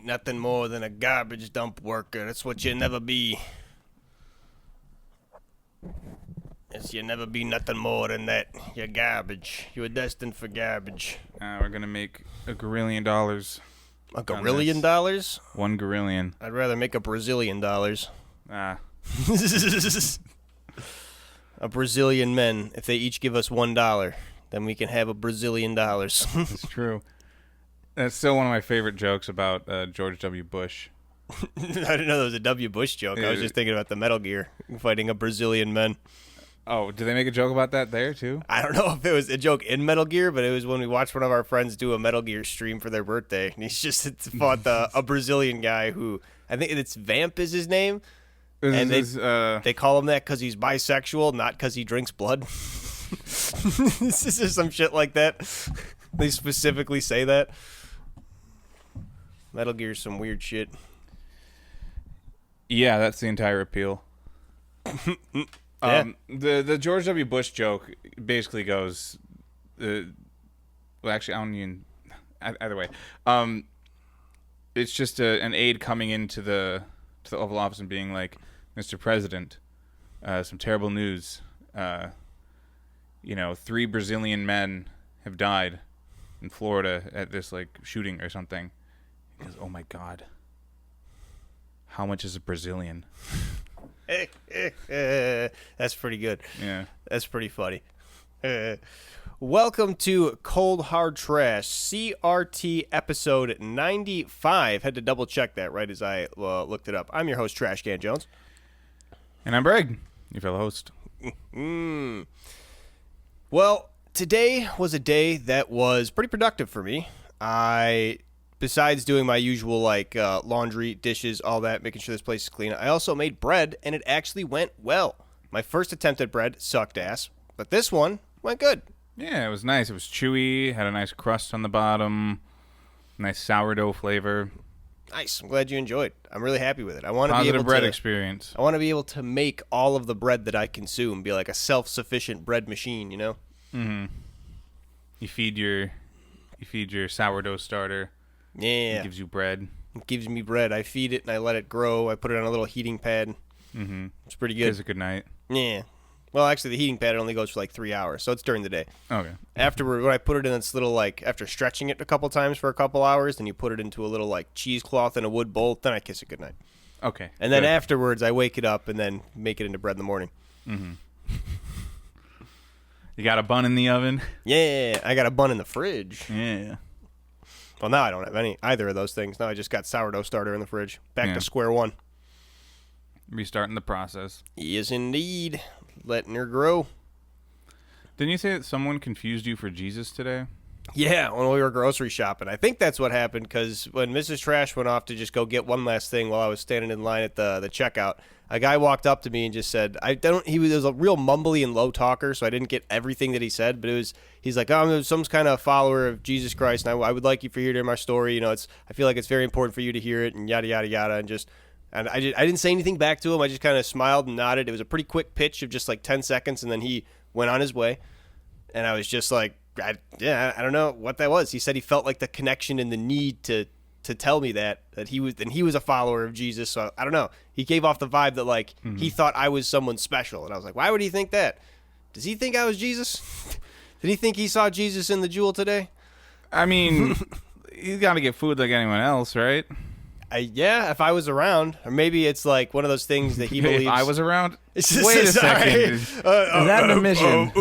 ain't nothing more than a garbage dump worker. That's what you'll never be. Yes, you'll never be nothing more than that. You're garbage. You were destined for garbage. We're going to make $1 gorillion. A gorillion dollars? $1 gorillion. I'd rather make a Brazilian dollars. Ah. A Brazilian men. If they each give us $1, then we can have a Brazilian dollars. It's true. That's still one of my favorite jokes about George W. Bush. I didn't know there was a W. Bush joke. I was just thinking about the Metal Gear fighting a Brazilian men. Oh, did they make a joke about that there, too? I don't know if it was a joke in Metal Gear, but it was when we watched one of our friends do a Metal Gear stream for their birthday. And he's just fought a Brazilian guy who, I think it's Vamp is his name. And they call him that because he's bisexual, not because he drinks blood. This is just some shit like that. They specifically say that. Metal Gear's some weird shit. Yeah, that's the entire appeal. Yeah. The George W. Bush joke basically goes, well, actually, I don't even. Either way, it's just an aide coming into the Oval Office and being like, "Mr. President, some terrible news. 3 Brazilian men have died in Florida at this shooting or something." He goes, "Oh my God, how much is a Brazilian?" That's pretty good. Yeah. That's pretty funny. Welcome to Cold Hard Trash, CRT episode 95. Had to double check that right as I looked it up. I'm your host, Trashcan Jones. And I'm Breeeeeg, your fellow host. Well, today was a day that was pretty productive for me. Besides doing my usual laundry, dishes, all that, making sure this place is clean, I also made bread, and it actually went well. My first attempt at bread sucked ass, but this one went good. Yeah, it was nice. It was chewy, had a nice crust on the bottom, nice sourdough flavor. Nice. I'm glad you enjoyed. I'm really happy with it. I want to be Positive able bread to experience. I want to be able to make all of the bread that I consume, be like a self-sufficient bread machine, you know? Mm-hmm. You feed your sourdough starter. Yeah. It gives you bread. It gives me bread. I feed it and I let it grow. I put it on a little heating pad. Mm-hmm. It's pretty good. It's a good night. Yeah. Well, actually, the heating pad only goes for 3 hours, so it's during the day. Okay. Afterward, when I put it in this little, after stretching it a couple times for a couple hours, then you put it into a little, cheesecloth in a wood bowl, then I kiss it goodnight. Okay. And then afterwards, I wake it up and then make it into bread in the morning. Mm-hmm. You got a bun in the oven? Yeah, I got a bun in the fridge. Yeah. Well, now I don't have either of those things. Now I just got sourdough starter in the fridge. Back to square one. Restarting the process. Yes, indeed. Letting her grow. Didn't you say that someone confused you for Jesus today? Yeah, when we were grocery shopping. I think that's what happened, because when Mrs. Trash went off to just go get one last thing while I was standing in line at the checkout, a guy walked up to me and just said, he was a real mumbly and low talker, so I didn't get everything that he said, but he's like, I'm some kind of follower of Jesus Christ, and I would like you for you to hear my story. I feel like it's very important for you to hear it, and yada, yada, yada, and I didn't say anything back to him. I just kind of smiled and nodded. It was a pretty quick pitch of just 10 seconds, and then he went on his way, and I was just like, I don't know what that was. He said he felt like the connection and the need to tell me that he was a follower of Jesus. So I don't know. He gave off the vibe that he thought I was someone special, and I was like, why would he think that? Does he think I was Jesus? Did he think he saw Jesus in the Jewel today? I mean, he's got to get food like anyone else, right? Yeah, if I was around, or maybe it's one of those things that he believes. If I was around? Wait a second. Is that an admission?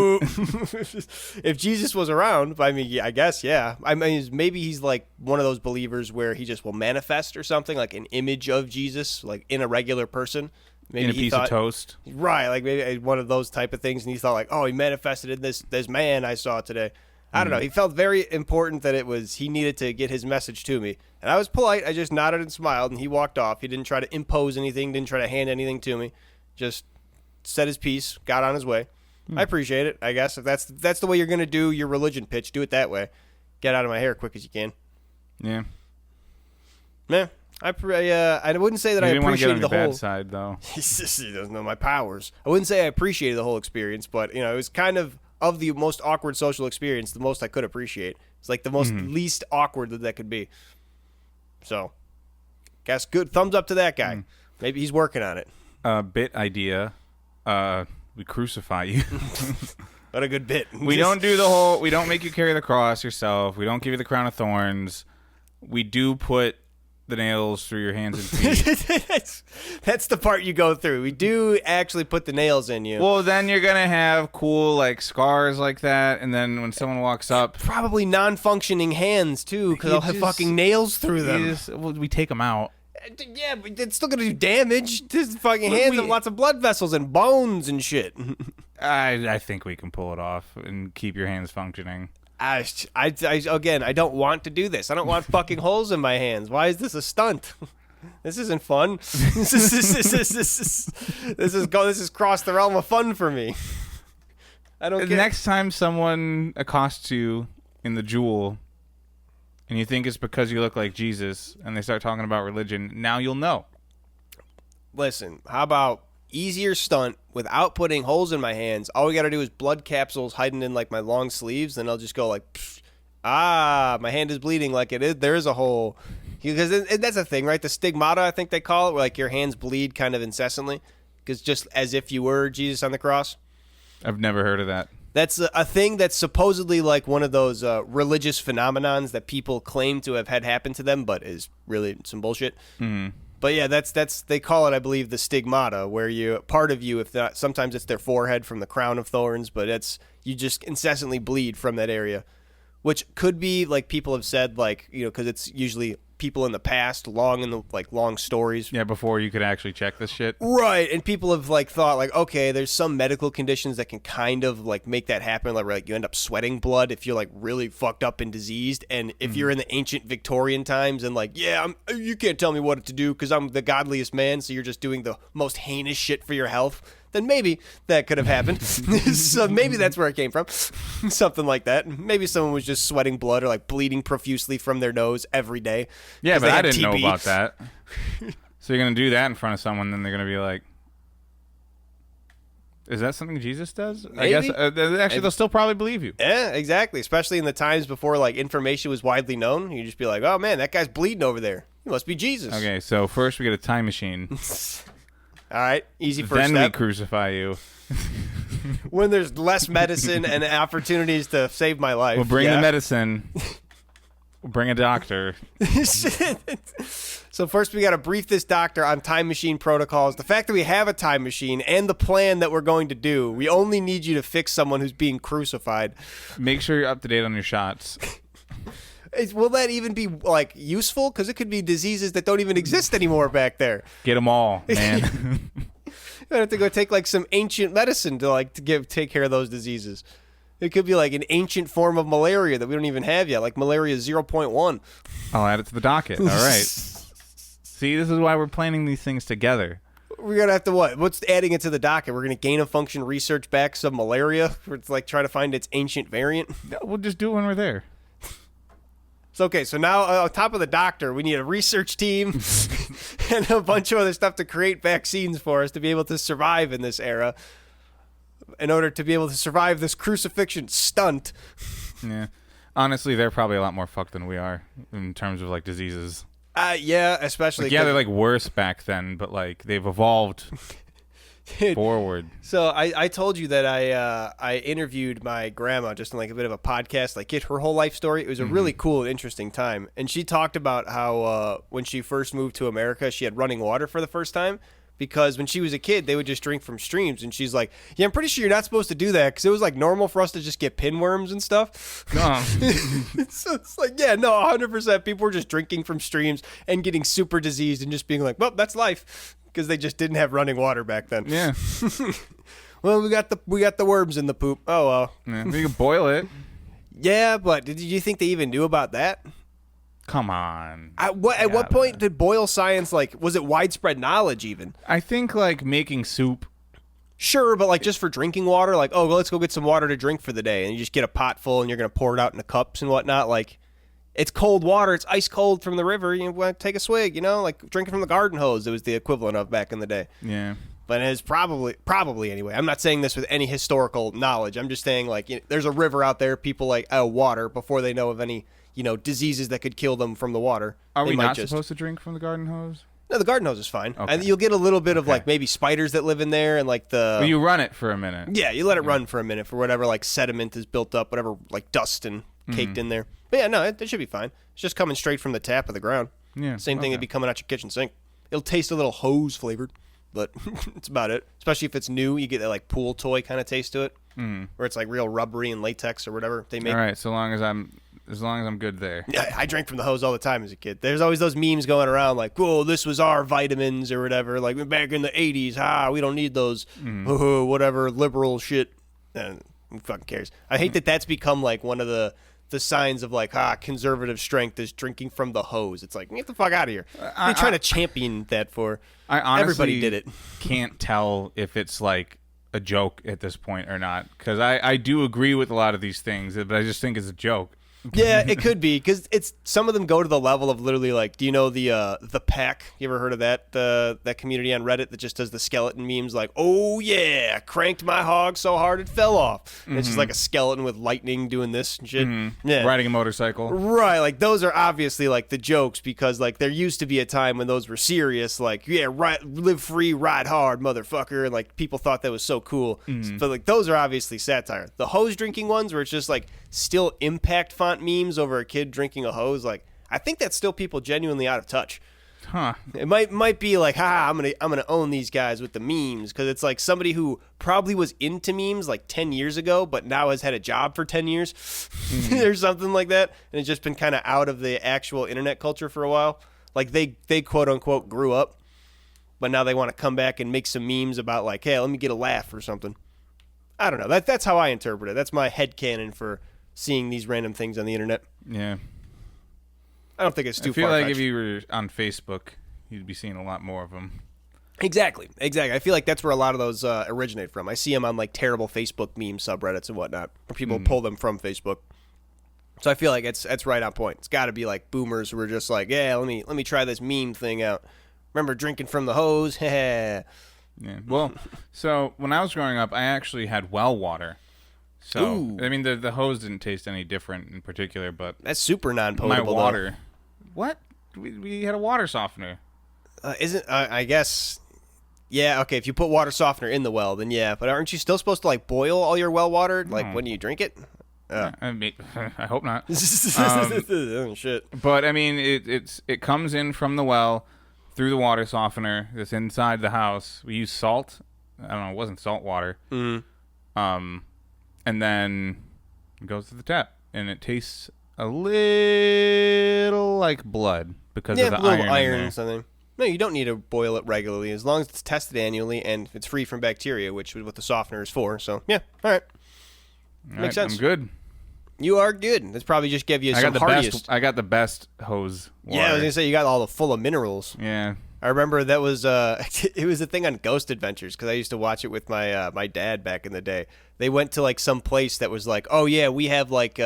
If Jesus was around, I guess, yeah. Maybe he's one of those believers where he just will manifest or something, like an image of Jesus, in a regular person. Maybe in a piece of toast. Right, maybe one of those type of things, and he thought he manifested in this man I saw today. I don't know. He felt very important that he needed to get his message to me. And I was polite. I just nodded and smiled, and he walked off. He didn't try to impose anything, didn't try to hand anything to me. Just said his piece, got on his way. I appreciate it, I guess. If that's the way you're going to do your religion pitch, do it that way. Get out of my hair quick as you can. Yeah. Yeah. I wouldn't say that I appreciated the whole... bad side, though. He doesn't know my powers. I wouldn't say I appreciated the whole experience, but, it was kind of the most awkward social experience, the most I could appreciate. It's the most least awkward that could be. So, Guess good. Thumbs up to that guy. Maybe he's working on it. Bit idea. We crucify you. What a good bit. We don't do the whole. We don't make you carry the cross yourself. We don't give you the crown of thorns. We do put the nails through your hands and feet. That's the part you go through. We do actually put the nails in you. Well, then you're gonna have cool like scars like that, and then when someone walks up, probably non-functioning hands too, because they'll have fucking nails through them. We take them out. Yeah, but it's still gonna do damage. This fucking hands have lots of blood vessels and bones and shit. I think we can pull it off and keep your hands functioning. Again, I don't want to do this. I don't want fucking holes in my hands. Why is this a stunt? This isn't fun. This is cross the realm of fun for me. I don't get. Next time someone accosts you in the Jewel, and you think it's because you look like Jesus, and they start talking about religion, now you'll know. Listen, how about easier stunt without putting holes in my hands? All we got to do is blood capsules hiding in like my long sleeves, and I'll just go like, my hand is bleeding like it is. There is a hole. Because that's a thing, right? The stigmata, I think they call it, where like your hands bleed kind of incessantly, because just as if you were Jesus on the cross. I've never heard of that. That's a thing that's supposedly like one of those religious phenomenons that people claim to have had happen to them, but is really some bullshit. Mm-hmm. But yeah, that's they call it, I believe, the stigmata, where part of you, if not, sometimes it's their forehead from the crown of thorns, but you just incessantly bleed from that area, which could be like people have said, like, because it's usually people in the past, long stories. Yeah, before you could actually check this shit. Right, and people have like thought like, okay, there's some medical conditions that can kind of like make that happen, like you end up sweating blood if you're like really fucked up and diseased, and if you're in the ancient Victorian times and like, you can't tell me what to do because I'm the godliest man, so you're just doing the most heinous shit for your health, then maybe that could have happened. So maybe that's where it came from. Something like that. Maybe someone was just sweating blood or like bleeding profusely from their nose every day. Yeah, but I didn't know about that. So you're going to do that in front of someone, then they're going to be like, is that something Jesus does? Maybe. I guess actually they'll still probably believe you. Yeah, exactly. Especially in the times before like information was widely known. You just be like, oh man, that guy's bleeding over there. He must be Jesus. Okay, so first we get a time machine. All right, easy first then step. We crucify you. When there's less medicine and opportunities to save my life. We'll bring the medicine. We'll bring a doctor. So first we got to brief this doctor on time machine protocols. The fact that we have a time machine and the plan that we're going to do. We only need you to fix someone who's being crucified. Make sure you're up to date on your shots. Will that even be like useful? Because it could be diseases that don't even exist anymore back there. Get them all, man. You have to go take like some ancient medicine to take care of those diseases. It could be like an ancient form of malaria that we don't even have yet, like malaria 0.1. I'll add it to the docket. All right. See, this is why we're planning these things together. We're going to have to what? What's adding it to the docket? We're going to gain of function research back some malaria? It's like try to find its ancient variant? No, we'll just do it when we're there. So, okay, so now on top of the doctor, we need a research team and a bunch of other stuff to create vaccines for us to be able to survive in this era. In order to be able to survive this crucifixion stunt. Yeah. Honestly, they're probably a lot more fucked than we are in terms of, like, diseases. Yeah, especially. Like, yeah, they're, like, worse back then, but, like, they've evolved forward. So I told you that I interviewed my grandma just in like a bit of a podcast, like get her whole life story. It was a really cool and interesting time. And she talked about how when she first moved to America, she had running water for the first time. Because when she was a kid, they would just drink from streams. And she's like, yeah, I'm pretty sure you're not supposed to do that. Because it was like normal for us to just get pinworms and stuff. So it's like, yeah, no, 100%. People were just drinking from streams and getting super diseased and just being like, well, that's life. Because they just didn't have running water back then. Yeah. Well, we got the worms in the poop. Oh, well. Yeah, you can boil it. Yeah, but did you think they even knew about that? Come on. At what point did boil science, like, was it widespread knowledge even? I think, like, making soup. Sure, but, like, just for drinking water, like, oh, well, let's go get some water to drink for the day. And you just get a pot full and you're going to pour it out into cups and whatnot. Like, it's cold water. It's ice cold from the river. You want to take a swig, like drinking from the garden hose. It was the equivalent of back in the day. Yeah. But it is probably anyway. I'm not saying this with any historical knowledge. I'm just saying, like, there's a river out there. People like water before they know of any, diseases that could kill them from the water. Are They we might not just... supposed to drink from the garden hose? No, the garden hose is fine. Okay. And you'll get a little bit of Okay. like maybe spiders that live in there and like the... Well, you run it for a minute. Yeah, you let it run for a minute for whatever like sediment is built up, whatever like dust and caked in there. But yeah, no, it should be fine. It's just coming straight from the tap of the ground. Yeah. Same thing that'd be coming out your kitchen sink. It'll taste a little hose flavored, but it's about it. Especially if it's new, you get that like pool toy kind of taste to it, where it's like real rubbery and latex or whatever they make. All right, so long as I'm good there. Yeah, I drank from the hose all the time as a kid. There's always those memes going around like, "Whoa, this was our vitamins or whatever." Like back in the '80s, we don't need those, whatever liberal shit. Who fucking cares? I hate that that's become like one of the signs of like conservative strength is drinking from the hose. It's like, get the fuck out of here. You're trying to champion that for. I honestly everybody did it. Can't tell if it's like a joke at this point or not, because I do agree with a lot of these things, but I just think it's a joke. Yeah, it could be because it's some of them go to the level of literally like, do you know the Pack? You ever heard of that that community on Reddit that just does the skeleton memes like, oh yeah, cranked my hog so hard it fell off. And it's just like a skeleton with lightning doing this and shit. Yeah, Riding a motorcycle. Right, like those are obviously like the jokes because like there used to be a time when those were serious, like live free, ride hard, motherfucker, and like people thought that was so cool. But like those are obviously satire. The hose drinking ones where it's just like still impact font memes over a kid drinking a hose, like I think that's still people genuinely out of touch. Huh. It might be like, I'm gonna own these guys with the memes, because it's like somebody who probably was into memes like 10 years ago, but now has had a job for 10 years or something like that, and it's just been kind of out of the actual internet culture for a while. Like they quote unquote grew up, but now they want to come back and make some memes about like, hey, let me get a laugh or something. I don't know. That's how I interpret it. That's my headcanon for seeing these random things on the internet. Yeah. I don't think it's too far. I feel like if you were on Facebook, you'd be seeing a lot more of them. Exactly. I feel like that's where a lot of those originate from. I see them on like terrible Facebook meme subreddits and whatnot, where people pull them from Facebook. So I feel like it's right on point. It's got to be like boomers who are just like, yeah, let me try this meme thing out. Remember drinking from the hose? Yeah. Well, so when I was growing up, I actually had well water. So, Ooh. I mean, the hose didn't taste any different in particular, but That's super non-potable. my water. What? We had a water softener. Isn't I guess. Yeah, okay, if you put water softener in the well, then yeah. But aren't you still supposed to like boil all your well water like when you drink it? I hope not. Shit. But I mean, it comes in from the well through the water softener that's inside the house. We use salt. I don't know. It wasn't salt water. And then it goes to the tap, and it tastes a little like blood because of the little iron in or there. something. No, you don't need to boil it regularly as long as it's tested annually and it's free from bacteria, which is what the softener is for. So yeah, all right, makes sense. I'm good. You are good. That's probably just give you some hardiest. I got the best hose water. Yeah, I was gonna say you got all the full of minerals. Yeah. I remember that was it was a thing on Ghost Adventures because I used to watch it with my my dad back in the day. They went to like some place that was like, oh yeah, we have like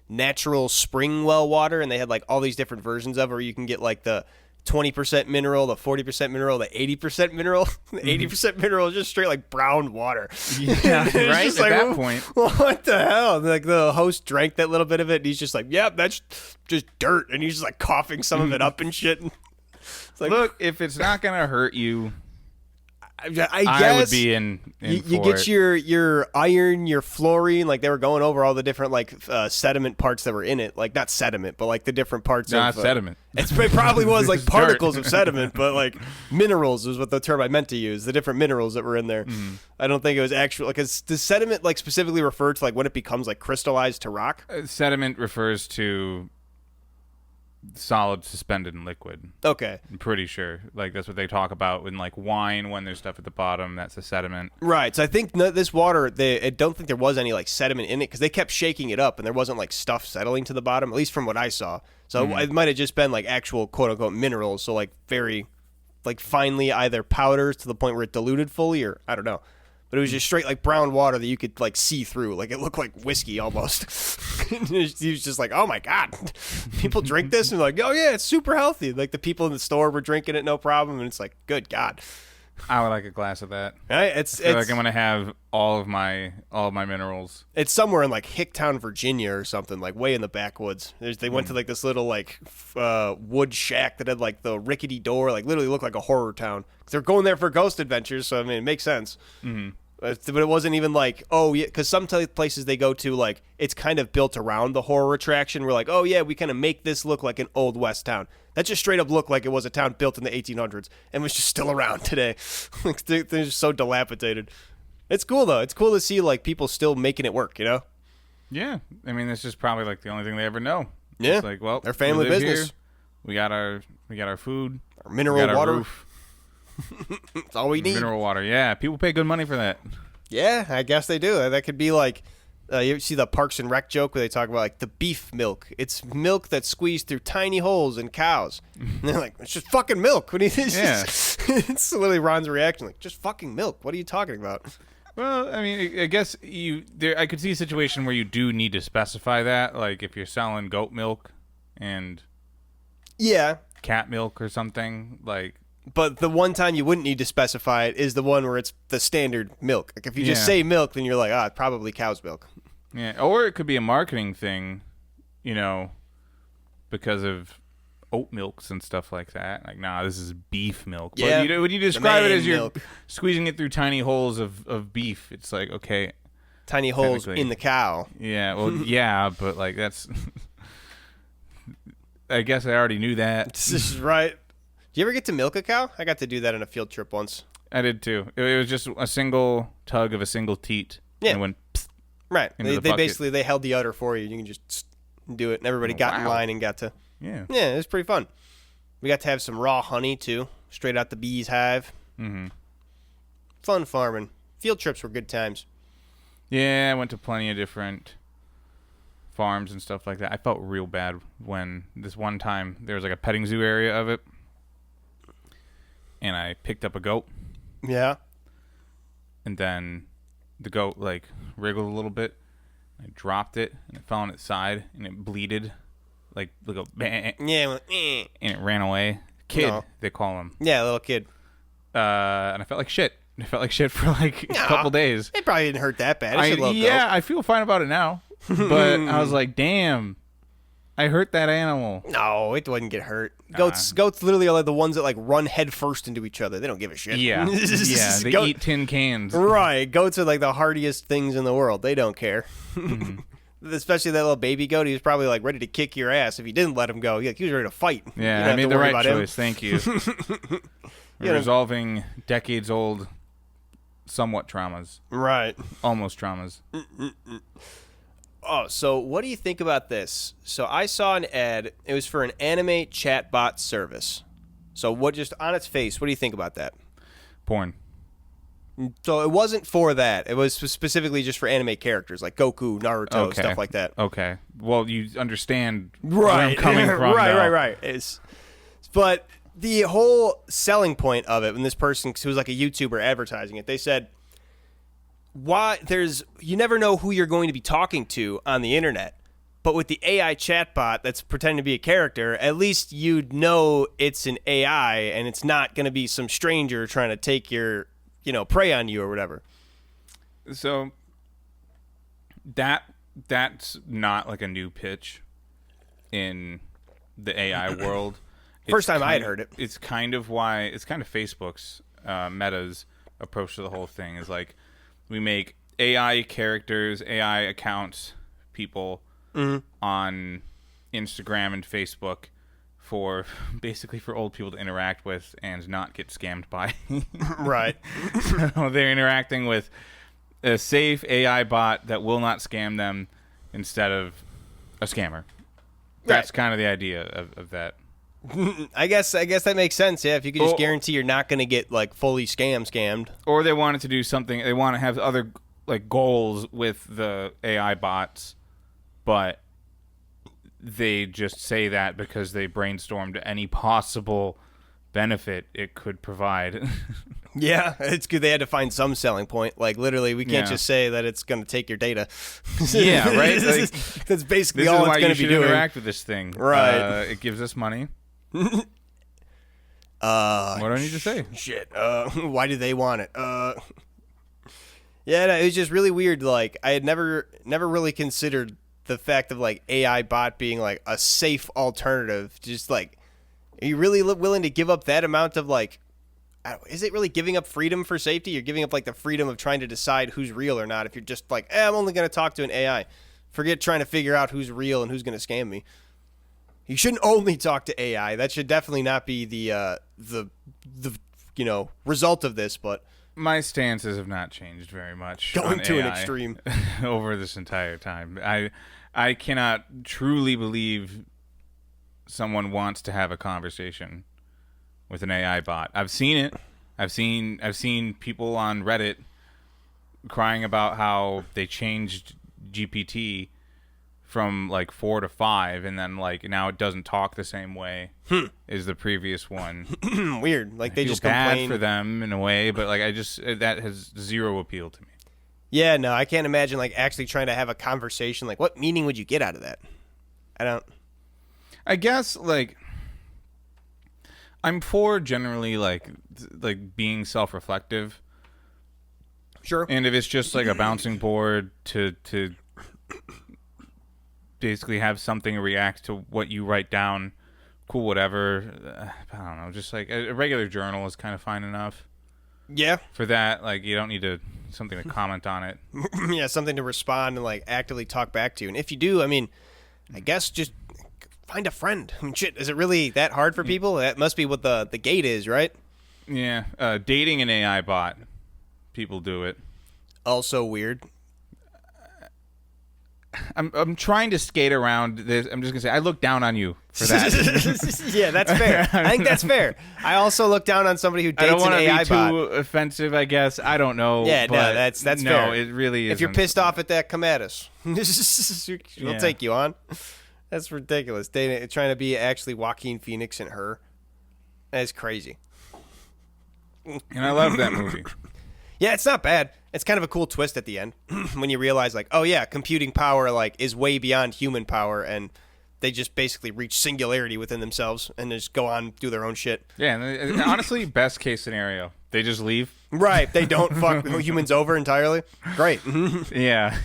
natural spring well water, and they had like all these different versions of it where you can get like the 20% mineral, the 40% mineral, the 80% mineral. The 80% mineral is just straight like brown water. Yeah, right? Just At like, that point. what the hell? And like the host drank that little bit of it, and he's just like, yep, that's just dirt. And he's just like coughing some of it up and shit. And it's like, look, if it's not going to hurt you, I guess I would be in you for get it. your iron, your fluorine, like they were going over all the different like sediment parts that were in it, like not sediment, but like the different parts Not of sediment. It probably was like It's particles dirt. of sediment, but like minerals was what the term I meant to use. The different minerals that were in there. I don't think it was actual. Because does sediment like specifically refer to like when it becomes like crystallized to rock? Sediment refers to solid suspended in liquid. Okay. I'm pretty sure. Like that's what they talk about in like wine when there's stuff at the bottom. That's a sediment. Right. So I think this water, I don't think there was any like sediment in it because they kept shaking it up and there wasn't like stuff settling to the bottom, at least from what I saw. So it might have just been like actual quote unquote minerals. So like very like finely either powders to the point where it diluted fully or I don't know. But it was just straight like brown water that you could like see through. Like it looked like whiskey almost. He was just like, oh my God, people drink this? And like, oh yeah, it's super healthy. Like the people in the store were drinking it no problem. And it's like, good God. I would like a glass of that. Right? I feel like I'm gonna have all of my minerals. It's somewhere in like Hicktown, Virginia, or something, like way in the backwoods. They went to like this little like wood shack that had like the rickety door, like literally looked like a horror town. 'Cause they're going there for ghost adventures, so I mean it makes sense. Mm-hmm. But it wasn't even like, oh yeah, because some places they go to, like it's kind of built around the horror attraction. We're like, oh yeah, we kind of make this look like an old west town. That just straight up looked like it was a town built in the 1800s and was just still around today. Like they're just so dilapidated. It's cool though. It's cool to see like people still making it work. You know? Yeah, I mean this is probably like the only thing they ever know. Yeah, it's like, well, their family business. Here. We got our food, our mineral water. Our roof. That's all we need. Mineral water. Yeah, people pay good money for that. Yeah, I guess they do. That could be like, you see the Parks and Rec joke where they talk about like the beef milk. It's milk that's squeezed through tiny holes in cows. And they're like, it's just fucking milk. What do you? It's literally Ron's reaction, like, just fucking milk. What are you talking about? Well, I mean, I guess I could see a situation where you do need to specify that, like if you're selling goat milk and cat milk or something like. But the one time you wouldn't need to specify it is the one where it's the standard milk. Like if you just say milk, then you're like, it's probably cow's milk. Yeah, or it could be a marketing thing, because of oat milks and stuff like that. Like, nah, this is beef milk. Yeah. But when you describe it as milk. You're squeezing it through tiny holes of beef, it's like, okay. Tiny holes in the cow. Yeah, well, yeah, but like that's... I guess I already knew that. This is right. Do you ever get to milk a cow? I got to do that on a field trip once. I did too. It was just a single tug of a single teat. Yeah. And it went psst, right. They basically they held the udder for you. You can just do it, and everybody got in line and got to. Yeah. Yeah, it was pretty fun. We got to have some raw honey too, straight out the bee's hive. Mm-hmm. Fun farming. Field trips were good times. Yeah, I went to plenty of different farms and stuff like that. I felt real bad when this one time there was like a petting zoo area of it. And I picked up a goat. Yeah. And then the goat, like, wriggled a little bit. I dropped it, and it fell on its side, and it bleeded. Like a bah. Yeah. And it ran away. Kid, they call him. Yeah, little kid. And I felt like shit. I felt like shit for, like, a couple days. It probably didn't hurt that bad. I feel fine about it now. But I was like, damn. I hurt that animal. No, it wouldn't get hurt. Goats literally are the ones that like run head first into each other. They don't give a shit. Yeah, they eat tin cans. Right, goats are like the hardiest things in the world. They don't care. Mm-hmm. Especially that little baby goat. He was probably like ready to kick your ass if you didn't let him go. He was ready to fight. Yeah, I made the right choice. Thank you. Resolving decades-old, somewhat traumas. Right. Almost traumas. Oh, so what do you think about this? So I saw an ad. It was for an anime chatbot service. So just on its face, what do you think about that? Porn. So it wasn't for that. It was specifically just for anime characters like Goku, Naruto, stuff like that. Okay. Well, you understand where I'm coming from. Right. But the whole selling point of it, when this person who was like a YouTuber advertising it, they said, you never know who you're going to be talking to on the internet, but with the AI chatbot that's pretending to be a character, at least you'd know it's an AI and it's not going to be some stranger trying to take your, prey on you or whatever. So that's not like a new pitch in the AI world. First time I had heard it. It's kind of Facebook's Meta's approach to the whole thing is like, we make AI characters, AI accounts, people on Instagram and Facebook basically for old people to interact with and not get scammed by. Right. So they're interacting with a safe AI bot that will not scam them instead of a scammer. That's kind of the idea of that. I guess that makes sense. Yeah, if you could just guarantee you're not going to get like fully scammed. Or they wanted to do something. They want to have other like goals with the AI bots, but they just say that because they brainstormed any possible benefit it could provide. Yeah, it's good. They had to find some selling point. Like literally, we can't just say that it's going to take your data. Yeah, right. Like, that's basically all it's going to be doing. Interact with this thing, right? It gives us money. What do I need to say? Shit. Why do they want it? Yeah, no, it was just really weird. Like, I had never really considered the fact of like AI bot being like a safe alternative. Just like, are you really willing to give up that amount of like? Is it really giving up freedom for safety? You're giving up like the freedom of trying to decide who's real or not. If you're just like, I'm only going to talk to an AI. Forget trying to figure out who's real and who's going to scam me. You shouldn't only talk to AI. That should definitely not be the result of this. But my stances have not changed very much. Going to AI an extreme over this entire time. I cannot truly believe someone wants to have a conversation with an AI bot. I've seen it. I've seen people on Reddit crying about how they changed GPT from like 4 to 5, and then like now it doesn't talk the same way as the previous one. Weird. Like, they feel just bad complain for them in a way, but like that has zero appeal to me. Yeah, no, I can't imagine like actually trying to have a conversation. Like, what meaning would you get out of that? I guess like I'm for generally like being self-reflective. Sure. And if it's just like a bouncing board to basically have something react to what you write down, cool, whatever. I don't know, just like a regular journal is kind of fine enough. Yeah. For that, like, you don't need something to comment on it. Yeah, something to respond and like actively talk back to you. And if you do, I mean, I guess just find a friend. I mean, shit, is it really that hard for people? That must be what the gate is, right? Yeah, dating an AI bot. People do it. Also weird. I'm trying to skate around this. I'm just gonna say I look down on you for that. Yeah, that's fair. I think that's fair. I also look down on somebody who dates an AI bot. I don't want to be too offensive, I guess. I don't know. Yeah, but no, that's fair. No, it really is. If you're pissed off at that, come at us. We'll take you on. That's ridiculous. Trying to be actually Joaquin Phoenix and her. That's crazy. And I love that movie. Yeah, it's not bad. It's kind of a cool twist at the end when you realize, like, oh yeah, computing power like is way beyond human power, and they just basically reach singularity within themselves and just go on do their own shit. Yeah, and honestly, best case scenario, they just leave. Right, they don't fuck humans over entirely. Great. Yeah.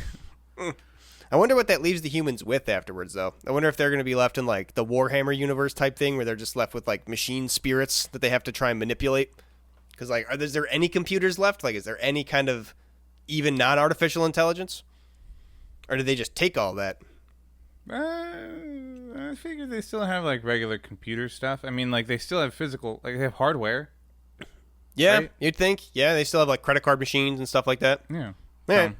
I wonder what that leaves the humans with afterwards, though. I wonder if they're going to be left in like the Warhammer universe type thing, where they're just left with like machine spirits that they have to try and manipulate. Because, like, is there any computers left? Like, is there any kind of even non-artificial intelligence? Or do they just take all that? I figure they still have, like, regular computer stuff. I mean, like, they still have physical, like, they have hardware. Yeah, right? You'd think. Yeah, they still have, like, credit card machines and stuff like that. Yeah. Yeah. So,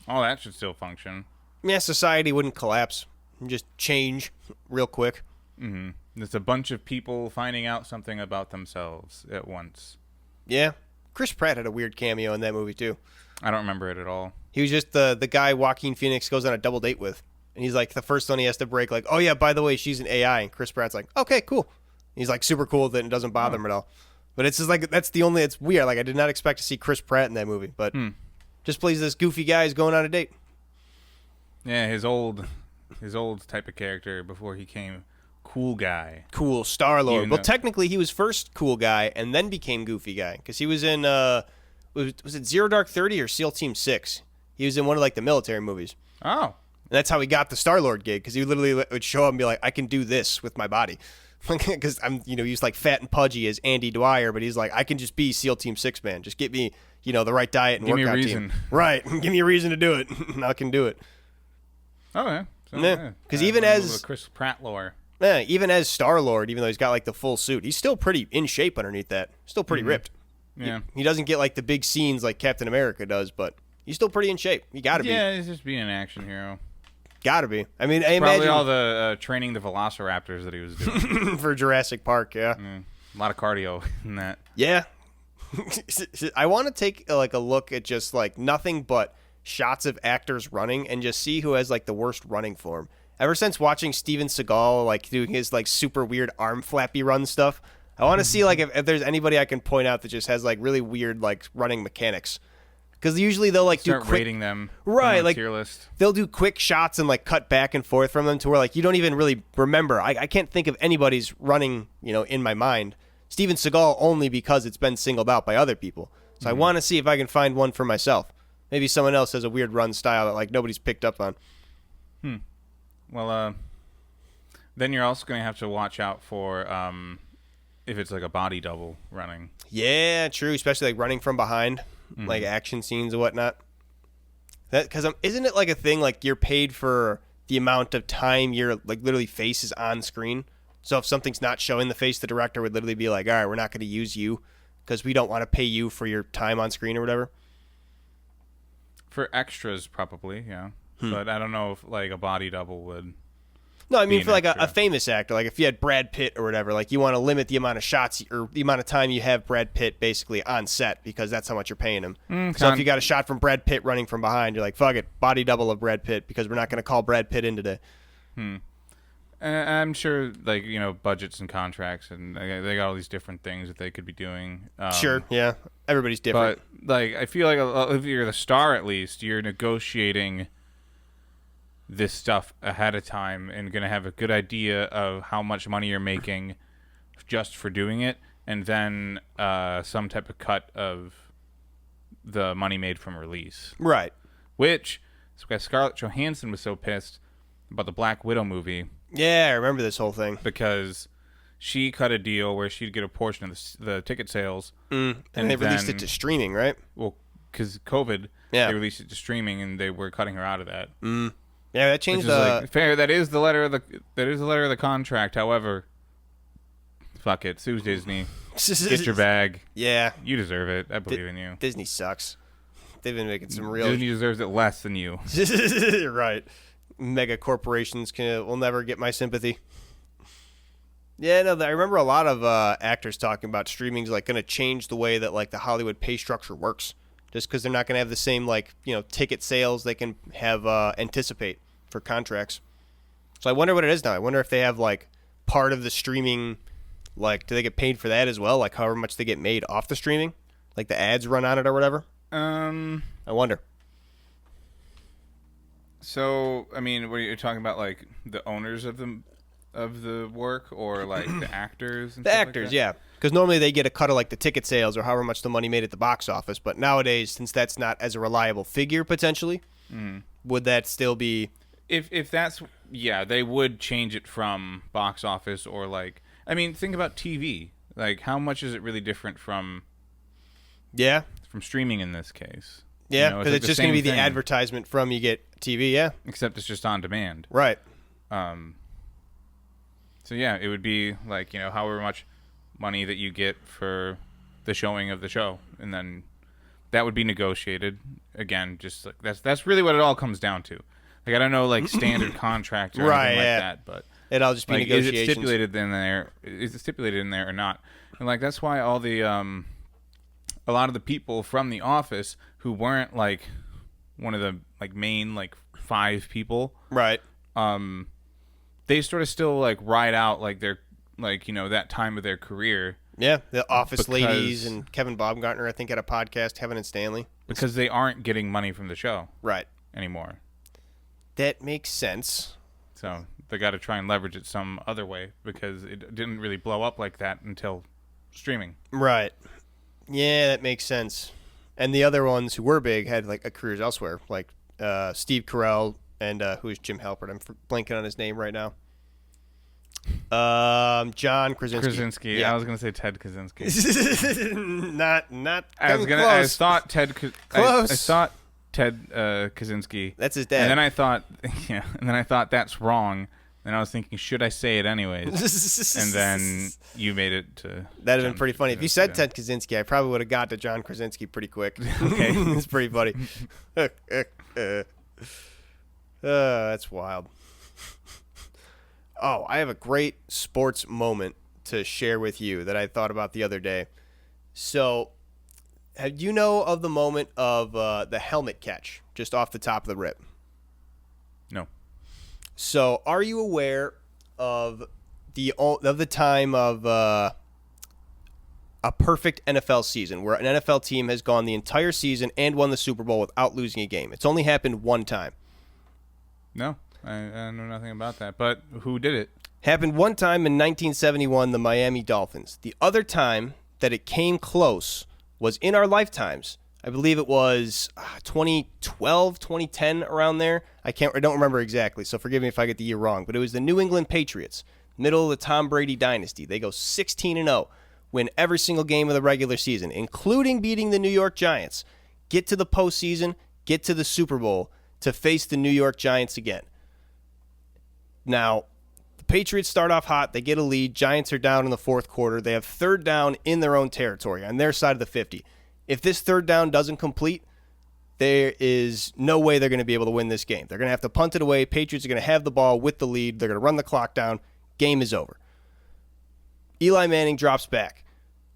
all that should still function. Yeah, society wouldn't collapse. It'd just change real quick. Mm-hmm. There's a bunch of people finding out something about themselves at once. Yeah. Chris Pratt had a weird cameo in that movie, too. I don't remember it at all. He was just the guy Joaquin Phoenix goes on a double date with. And he's like, the first one he has to break, like, oh, yeah, by the way, she's an AI. And Chris Pratt's like, okay, cool. He's like super cool with it and it doesn't bother him at all. But it's just like, it's weird. Like, I did not expect to see Chris Pratt in that movie. But just plays this goofy guy who's going on a date. Yeah, his old type of character before he came cool guy. Cool, Star-Lord. Well, technically, he was first cool guy and then became goofy guy. Because he was in, was it Zero Dark 30 or SEAL Team 6? He was in one of, like, the military movies. Oh. And that's how he got the Star-Lord gig. Because he literally would show up and be like, I can do this with my body. Because he's like fat and pudgy as Andy Dwyer, but he's like, I can just be SEAL Team 6, man. Just get me, the right diet and Give workout me a reason. team. Right. Give me a reason to do it. And I can do it. Oh, yeah. Yeah. Because even as Chris Pratt lore. Yeah, even as Star-Lord, even though he's got like the full suit, he's still pretty in shape underneath that. Still pretty ripped. Yeah. He doesn't get like the big scenes like Captain America does, but he's still pretty in shape. You gotta be. Yeah, he's just being an action hero. Gotta be. I mean, I Probably imagine all the training the velociraptors that he was doing. for Jurassic Park, yeah. A lot of cardio in that. Yeah. I want to take like a look at just like nothing but shots of actors running and just see who has like the worst running form. Ever since watching Steven Seagal like doing his like super weird arm flappy run stuff, I want to see like if there's anybody I can point out that just has like really weird like running mechanics. Because usually they'll like start do quick, rating them, right? Like tier list. They'll do quick shots and like cut back and forth from them to where like you don't even really remember. I can't think of anybody's running in my mind. Steven Seagal only because it's been singled out by other people. So I want to see if I can find one for myself. Maybe someone else has a weird run style that like nobody's picked up on. Well, then you're also going to have to watch out for if it's like a body double running. Yeah, true. Especially like running from behind, like action scenes and whatnot. That because isn't it like a thing like you're paid for the amount of time your like literally face is on screen? So if something's not showing the face, the director would literally be like, "All right, we're not going to use you because we don't want to pay you for your time on screen or whatever." For extras, probably, yeah. But I don't know if like a body double would. No, I mean for like a famous actor, like if you had Brad Pitt or whatever, like you want to limit the amount of shots or the amount of time you have Brad Pitt basically on set because that's how much you're paying him. So if you got a shot from Brad Pitt running from behind, you're like, fuck it, body double of Brad Pitt because we're not going to call Brad Pitt in today. I'm sure, like, you know, budgets and contracts, and they got all these different things that they could be doing. Sure, yeah. Everybody's different. But, like, I feel like if you're the star, at least, you're negotiating this stuff ahead of time and going to have a good idea of how much money you're making just for doing it, and then some type of cut of the money made from release. Right. Which is why Scarlett Johansson was so pissed about the Black Widow movie. Yeah, I remember this whole thing. Because she cut a deal where she'd get a portion of the ticket sales. And they released it to streaming, right? Well, because COVID, they released it to streaming, and they were cutting her out of that. Yeah, that changed like, fair. That is the letter of the contract. However, fuck it, sue Disney. Get your bag. Yeah, you deserve it. I believe in you. Disney sucks. They've been making some real. Disney deserves it less than you. Right. Mega corporations will never get my sympathy. Yeah, no, I remember a lot of actors talking about streaming's like going to change the way that like the Hollywood pay structure works, just because they're not going to have the same like ticket sales they can have anticipate for contracts. So I wonder what it is now. I wonder if they have like part of the streaming, like do they get paid for that as well? Like however much they get made off the streaming, like the ads run on it or whatever. I wonder. So, I mean, what are you talking about, like the owners of the work, or like the actors? And the stuff actors, like that? yeah, because normally they get a cut of like the ticket sales or however much the money made at the box office. But nowadays, since that's not as a reliable figure potentially, would that still be? If that's they would change it from box office or like I mean, think about TV. Like, how much is it really different from? Yeah. From streaming in this case. Yeah, because it's just going to be the advertisement from you get TV, yeah. Except it's just on demand. Right. So, yeah, it would be like, however much money that you get for the showing of the show. And then that would be negotiated. Again, just like that's really what it all comes down to. Like, I don't know, like, standard contract or anything like that, but it'll all just be like, negotiations. Is it stipulated in there? Is it stipulated in there or not? And, like, that's why all the a lot of the people from The Office who weren't like one of the like main like 5 people, right? They sort of still like ride out like their like that time of their career. Yeah, the Office ladies and Kevin Baumgartner, I think, had a podcast, Kevin and Stanley, because they aren't getting money from the show right anymore. That makes sense. So they got to try and leverage it some other way because it didn't really blow up like that until streaming. Right. Yeah, that makes sense. And the other ones who were big had like careers elsewhere, like Steve Carell and who's Jim Halpert. I'm blanking on his name right now. John Krasinski. Yeah. I was gonna say Ted Kaczynski. not. I was gonna. Close. I thought Ted. Close. I thought Ted Kaczynski. That's his dad. And then I thought, that's wrong. And I was thinking, should I say it anyways? And then you made it to. That'd have been pretty funny. If you said Ted Kaczynski, I probably would have got to John Krasinski pretty quick. Okay. It's pretty funny. That's wild. Oh, I have a great sports moment to share with you that I thought about the other day. So, do you know of the moment of the helmet catch, just off the top of the rip? No. So, are you aware of the time of a perfect NFL season where an NFL team has gone the entire season and won the Super Bowl without losing a game? It's only happened one time. No, I know nothing about that. But who did it? Happened one time in 1971, the Miami Dolphins. The other time that it came close was in our lifetimes. I believe it was 2012, 2010, around there. I don't remember exactly, so forgive me if I get the year wrong. But it was the New England Patriots, middle of the Tom Brady dynasty. They go 16-0, win every single game of the regular season, including beating the New York Giants. Get to the postseason, get to the Super Bowl to face the New York Giants again. Now, the Patriots start off hot. They get a lead. Giants are down in the fourth quarter. They have third down in their own territory on their side of the 50. If this third down doesn't complete, there is no way they're going to be able to win this game. They're going to have to punt it away. Patriots are going to have the ball with the lead. They're going to run the clock down. Game is over. Eli Manning drops back.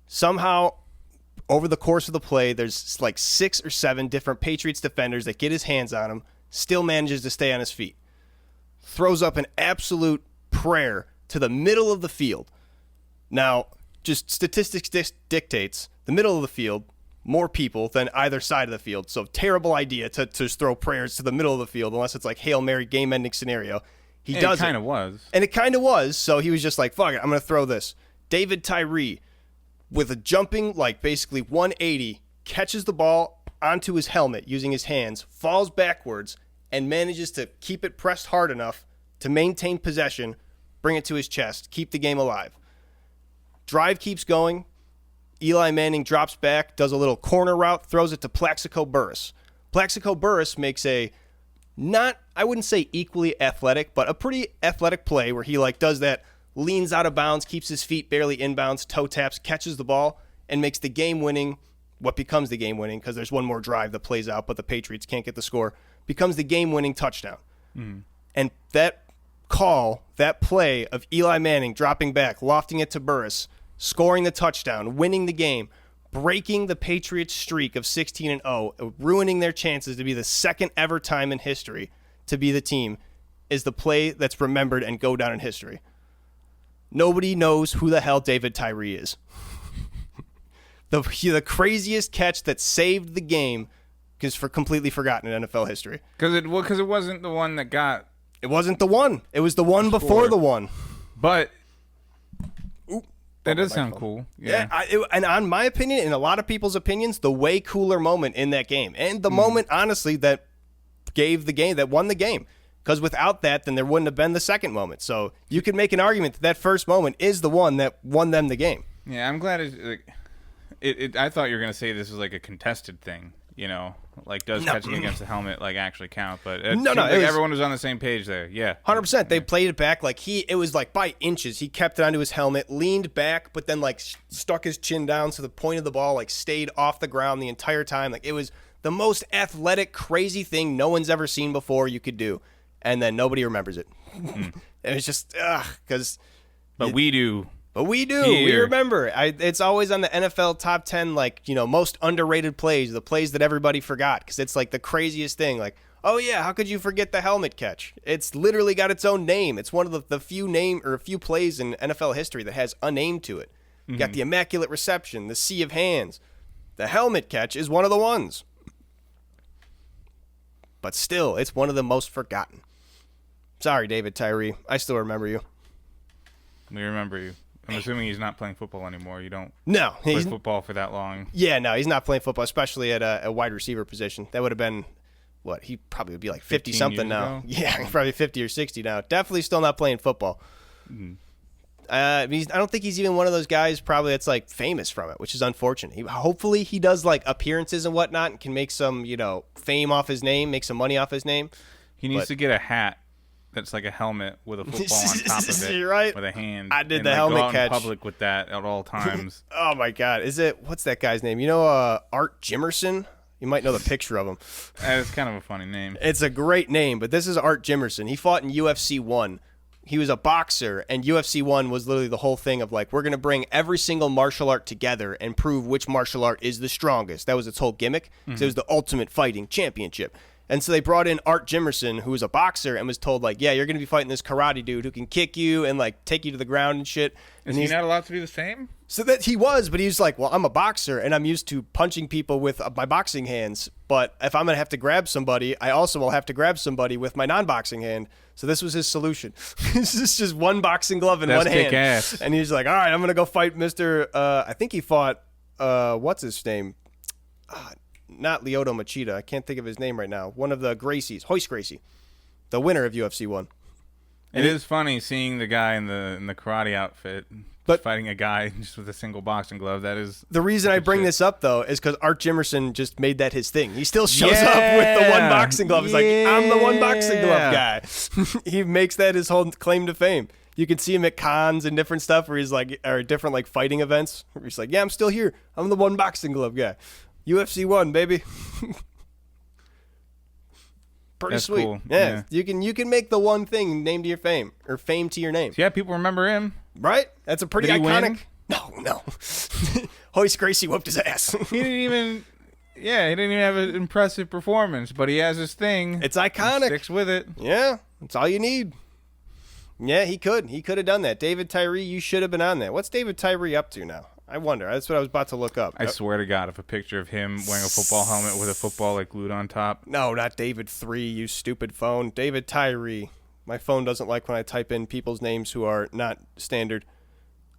Somehow, over the course of the play, there's like 6 or 7 different Patriots defenders that get his hands on him, still manages to stay on his feet. Throws up an absolute prayer to the middle of the field. Now, just statistics dictates the middle of the field, more people than either side of the field. So terrible idea to just throw prayers to the middle of the field unless it's like Hail Mary game-ending scenario. He does it. It kind of was. And it kind of was. So he was just like, fuck it, I'm going to throw this. David Tyree, with a jumping, like basically 180, catches the ball onto his helmet using his hands, falls backwards, and manages to keep it pressed hard enough to maintain possession, bring it to his chest, keep the game alive. Drive keeps going. Eli Manning drops back, does a little corner route, throws it to Plaxico Burress. Plaxico Burress makes a I wouldn't say equally athletic, but a pretty athletic play where he like does that, leans out of bounds, keeps his feet barely inbounds, toe taps, catches the ball, and makes the game-winning, what becomes the game-winning, because there's one more drive that plays out, but the Patriots can't get the score, becomes the game-winning touchdown. And that call, that play of Eli Manning dropping back, lofting it to Burress, scoring the touchdown, winning the game, breaking the Patriots' streak of 16-0, ruining their chances to be the second ever time in history to be the team, is the play that's remembered and go down in history. Nobody knows who the hell David Tyree is. The craziest catch that saved the game is completely forgotten in NFL history. Because it wasn't the one that got... It wasn't the one. It was the one before the one. But... That does sound cool. Yeah. And on my opinion, and a lot of people's opinions, the way cooler moment in that game. And the moment, honestly, that won the game. Because without that, then there wouldn't have been the second moment. So you could make an argument that first moment is the one that won them the game. Yeah, I'm glad I thought you were going to say this was like a contested thing, like does catching against the helmet like actually count? But everyone was on the same page there. Yeah, 100%. They played it back like it was like by inches. He kept it onto his helmet, leaned back, but then like stuck his chin down so the point of the ball like stayed off the ground the entire time. Like it was the most athletic, crazy thing no one's ever seen before you could do, and then nobody remembers it. It was just because. But we do. But we do. Here. We remember. It's always on the NFL top 10, like, most underrated plays, the plays that everybody forgot, because it's like the craziest thing. Like, oh, yeah, how could you forget the helmet catch? It's literally got its own name. It's one of the few plays in NFL history that has a name to it. You got the immaculate reception, the sea of hands. The helmet catch is one of the ones. But still, it's one of the most forgotten. Sorry, David Tyree. I still remember you. We remember you. I'm assuming he's not playing football anymore. You don't play football for that long. Yeah, no, he's not playing football, especially at a wide receiver position. That would have been, he probably would be like 50-something now. Ago? Yeah, he's probably 50 or 60 now. Definitely still not playing football. I don't think he's even one of those guys probably that's like famous from it, which is unfortunate. Hopefully he does like appearances and whatnot and can make some, fame off his name, make some money off his name. He needs to get a hat. That's like a helmet with a football on top of it. Right. With a hand. I did the helmet go out catch. in public with that at all times. Oh my God. What's that guy's name? Art Jimmerson? You might know the picture of him. It's kind of a funny name. It's a great name, but this is Art Jimmerson. He fought in UFC 1. He was a boxer, and UFC 1 was literally the whole thing of like, we're going to bring every single martial art together and prove which martial art is the strongest. That was its whole gimmick. So it was the Ultimate Fighting Championship. And so they brought in Art Jimmerson, who was a boxer, and was told, like, yeah, you're going to be fighting this karate dude who can kick you and, like, take you to the ground and shit. Is he not allowed to do the same? So that he was, but he was like, well, I'm a boxer, and I'm used to punching people with my boxing hands. But if I'm going to have to grab somebody, I also will have to grab somebody with my non-boxing hand. So this was his solution. This is just one boxing glove in one hand. Kick-ass. And he's like, all right, I'm going to go fight Mr. I think he fought, what's his name? Not Lyoto Machida. I can't think of his name right now. One of the Gracies, Hoist Gracie, the winner of UFC 1. It is funny seeing the guy in the karate outfit, but fighting a guy just with a single boxing glove. That is the reason I bring this up though is because Art Jimmerson just made that his thing. He still shows up with the one boxing glove. He's like, I'm the one boxing glove guy. He makes that his whole claim to fame. You can see him at cons and different stuff where he's like, or different like fighting events. Where he's like, yeah, I'm still here. I'm the one boxing glove guy. UFC 1, baby. Pretty That's sweet. cool. Yeah. You can make the one thing named to your fame or fame to your name. Yeah, people remember him. Right? That's a pretty Did he iconic. win? No. Hoist Gracie whooped his ass. He didn't even have an impressive performance, but he has his thing. It's iconic. He sticks with it. Yeah, that's all you need. Yeah, he could have done that. David Tyree, you should have been on that. What's David Tyree up to now? I wonder. That's what I was about to look up. I swear to God, if a picture of him wearing a football helmet with a football like glued on top. No, not David 3, you stupid phone. David Tyree. My phone doesn't like when I type in people's names who are not standard.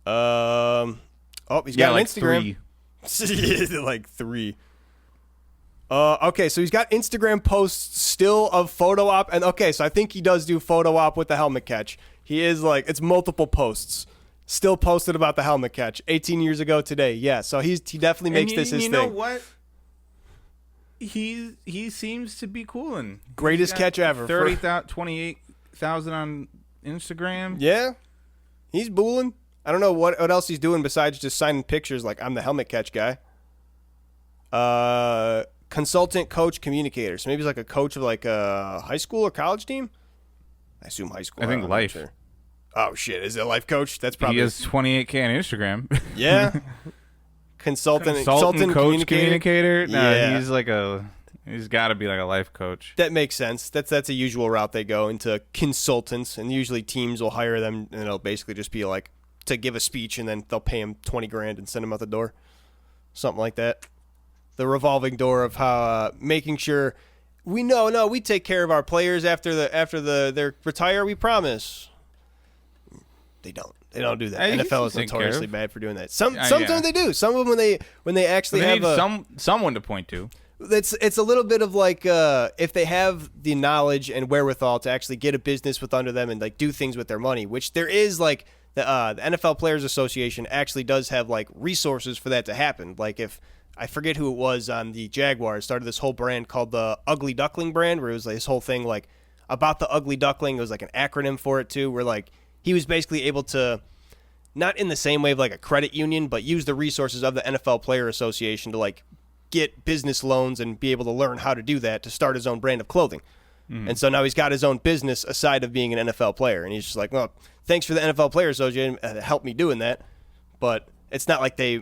He's got an Instagram. 3. Like 3. Okay, so he's got Instagram posts still of photo op, and okay, so I think he does do photo op with the helmet catch. He is like, it's multiple posts. Still posted about the helmet catch 18 years ago today. Yeah, so he definitely makes this his thing. You know what? He seems to be coolin'. Greatest catch ever. 28,000 on Instagram. Yeah, he's booling. I don't know what else he's doing besides just signing pictures like I'm the helmet catch guy. Consultant, coach, communicator. So maybe he's like a coach of like a high school or college team. I assume high school. I think life. Sure. Oh shit! Is it a life coach? That's probably. He has 28K on Instagram. Yeah. Consultant, coach, communicator. Nah, yeah. He's got to be like a life coach. That makes sense. That's a usual route they go into consultants, and usually teams will hire them, and it'll basically just be like to give a speech, and then they'll pay him $20,000 and send him out the door, something like that. The revolving door of how making sure we take care of our players after they retire. We promise. They don't do that. NFL is notoriously bad for doing that. Sometimes they do. Some of them when they actually have someone to point to. It's a little bit of like if they have the knowledge and wherewithal to actually get a business with under them and like do things with their money, which there is like the NFL Players Association actually does have like resources for that to happen. Like if I forget who it was on the Jaguars started this whole brand called the Ugly Duckling brand, where it was like this whole thing like about the ugly duckling. It was like an acronym for it too, where like he was basically able to, not in the same way of like a credit union, but use the resources of the NFL Player Association to like get business loans and be able to learn how to do that to start his own brand of clothing. Mm. And so now he's got his own business aside of being an NFL player. And he's just like, well, thanks for the NFL Player Association help me doing that. But it's not like they,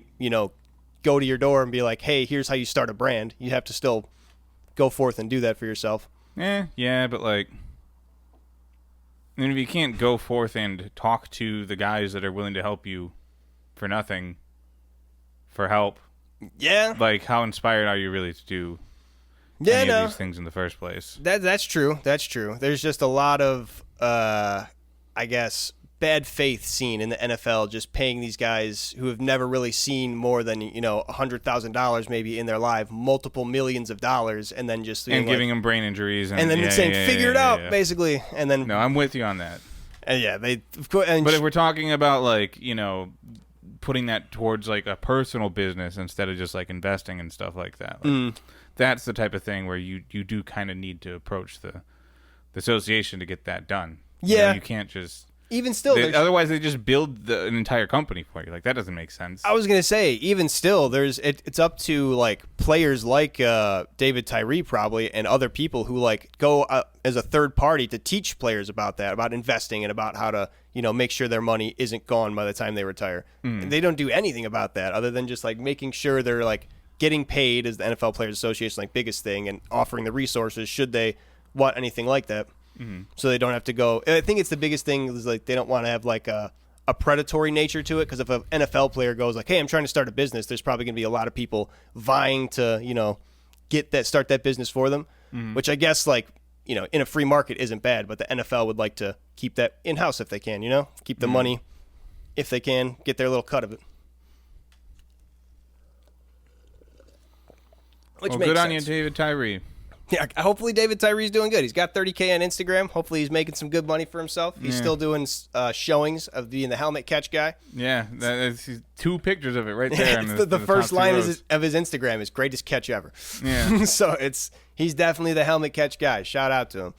go to your door and be like, hey, here's how you start a brand. You have to still go forth and do that for yourself. Yeah, but like, I mean, if you can't go forth and talk to the guys that are willing to help you for nothing, for help, yeah, like how inspired are you really to do any of these things in the first place? That's true. That's true. There's just a lot of, I guess, bad faith seen in the NFL, just paying these guys who have never really seen more than $100,000 maybe in their life, multiple millions of dollars, and then just giving them brain injuries and then saying figure it out basically, and then no, I'm with you on that. And yeah, but if we're talking about like putting that towards like a personal business instead of just like investing and stuff like that, like, that's the type of thing where you do kind of need to approach the association to get that done. Yeah, you can't just. Even still, otherwise they just build an entire company for you. Like that doesn't make sense. I was gonna say, even still, it's up to like players like David Tyree probably and other people who like go as a third party to teach players about that, about investing and about how to make sure their money isn't gone by the time they retire. And they don't do anything about that other than just like making sure they're like getting paid as the NFL Players Association, like biggest thing, and offering the resources should they want anything like that. So they don't have to go. I think it's the biggest thing is like they don't want to have like a predatory nature to it, because if an NFL player goes like, hey, I'm trying to start a business, there's probably going to be a lot of people vying to, start that business for them, which I guess like, in a free market isn't bad, but the NFL would like to keep that in-house if they can, keep the money if they can, get their little cut of it. Which makes good sense. on you, David Tyree. Yeah, hopefully David Tyree's doing good. He's got 30K on Instagram. Hopefully he's making some good money for himself. He's still doing showings of being the helmet catch guy. Yeah, that's 2 pictures of it right there. the first line of his Instagram is greatest catch ever. Yeah. So he's definitely the helmet catch guy. Shout out to him.